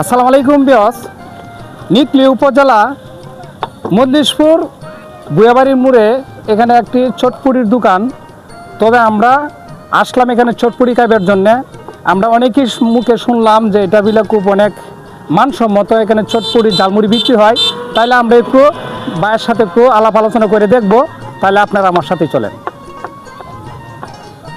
আসসালামু আলাইকুম বিয়স। নিকলি উপজেলা মজলিশপুর বুয়াবাড়ির মোড়ে এখানে একটি চটপুরির দোকান। তবে আমরা আসলাম এখানে চটপুরি খাইবার জন্যে। আমরা অনেকেই মুখে শুনলাম যে এটা বিলা খুব অনেক মানসম্মত, এখানে চটপুরি ঝালমুড়ি বিক্রি হয়। তাহলে আমরা একটু ভাইয়ের সাথে একটু আলাপ আলোচনা করে দেখব। তাহলে আপনারা আমার সাথে চলেন।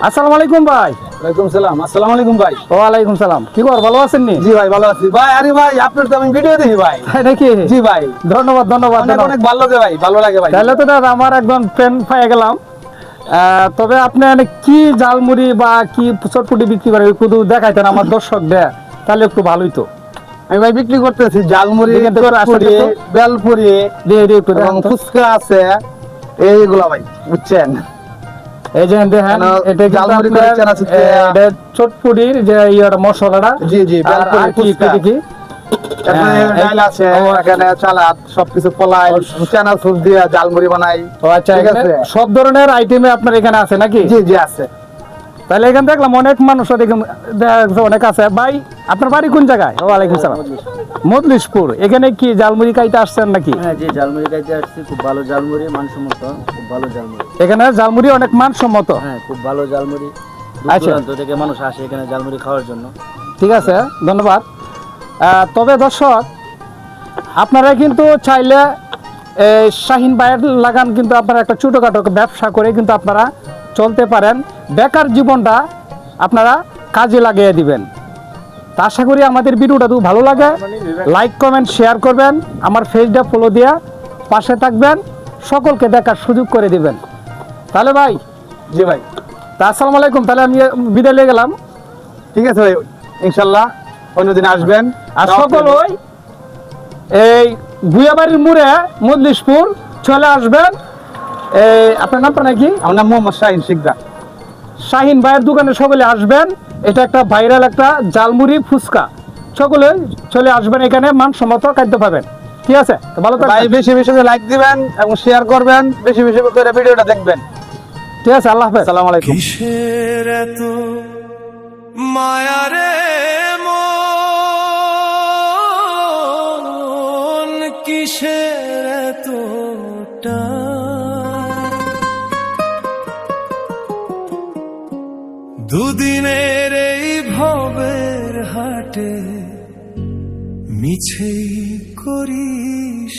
আসসালামু আলাইকুম ভাই। ওয়ালাইকুম সালাম। আসসালামু আলাইকুম ভাই। ওয়ালাইকুম সালাম। কি খবর, ভালো আছেন নি? জি ভাই ভালো আছি ভাই। আরে ভাই আপনার তো আমি ভিডিও দেখি ভাই। তাই নাকি? জি ভাই ধন্যবাদ ধন্যবাদ। অনেক অনেক ভালো লাগে ভাই, ভালো লাগে ভাই। তাহলে তো দাদা আমার একদম ফ্রেন্ড পেয়ে গেলাম। তবে আপনি কি ঝালমুড়ি বা কি চটপটি বিক্রি করে শুধু দেখাইতেন আমার দর্শকদের, তাহলে একটু ভালোই তো। আমি ভাই বিক্রি করতেছি ঝালমুড়ি, দেখেন তো, চটপটি, আসলে তো। বেলপুরি দিয়ে দিয়ে একটু এবং দেখান তো। ফুচকা আছে এইগুলা ভাই, বুঝছেন? এই যে দেখেন, কেন এটা কিন্তু ঝালমুড়ি আপনার, করেছেন আছে যে। এটা চটপটির যে ইয়ার মশলাটা। জি জি, আর বেলপুরি, আর কি ফুচকা। দেখি এখানে ডাল আছে, এখানে চালাদ, সবকিছু পোলাই, চানা সুপ দিয়ে ঝালমুড়ি বানাই। ও আচ্ছা, ঠিক এখানে আছে? সব ধরনের আইটেমে আপনার এখানে আছে নাকি? জি জি আছে। তাহলে এখানে দেখলাম অনেক মানুষ অনেক আছে। ভাই আপনার বাড়ি কোন জায়গায়? ওয়ালাইকুম সালাম। মজলিশপুর। এখানে কি ঝালমুড়ি খাইতে আসছেন নাকি? হ্যাঁ জি, ঝালমুড়ি খাইতে আসছি। খুব ভালো ঝালমুড়ি, মানসম্মত, খুব ভালো ঝালমুড়ি। এখানে ঝালমুড়ি অনেক মানসম্মত। হ্যাঁ, খুব ভালো ঝালমুড়ি। দূর আচ্ছা। দূরান্ত থেকে মানুষ আসে এখানে ঝালমুড়ি খাওয়ার জন্য। ঠিক আছে, ধন্যবাদ। তবে দর্শক, আপনারা কিন্তু চাইলে শাহিন ভাইয়ের লাগান কিন্তু আপনারা একটা ছোটোখাটো ব্যবসা করে কিন্তু আপনারা চলতে পারেন। বেকার জীবনটা আপনারা কাজে লাগিয়ে দিবেন। তা আশা করি আমাদের ভিডিওটা তো ভালো লাগে। লাইক কমেন্ট শেয়ার করবেন, আমার পেজটা ফলো দিয়া পাশে থাকবেন, সকলকে দেখার সুযোগ করে দিবেন। তাহলে ভাই, জি ভাই তা আসসালামু আলাইকুম। তাহলে আমি বিদায় নিয়ে গেলাম। ঠিক আছে ভাই, ইনশাল্লাহ অন্যদিন আসবেন। আর সকল ওই এই বুয়াবাড়ির মোড়ে মজলিশপুর চলে আসবেন। আপনার নামটা নাকি? আমার নাম মোহাম্মদ শাহিন শিকদার। শাহিন ভাইয়ের দোকানে সকলে আসবেন। এটা একটা ভাইরাল একটা ঝালমুড়ি ফুচকা। সকলে চলে আসবেন, এখানে মানসম্মত খাদ্য পাবেন। ঠিক আছে, তো ভালো ভাই থাকবেন। বেশি বেশি করে লাইক দিবেন এবং শেয়ার করবেন, বেশি বেশি করে ভিডিওটা দেখবেন। ঠিক আছে, আল্লাহ হাফেজ। আসসালামু আলাইকুম। কিসের এত মায়া রে মন, কিসের এতটা দুদিনের এই ভবের হাটে মিছেই করিস।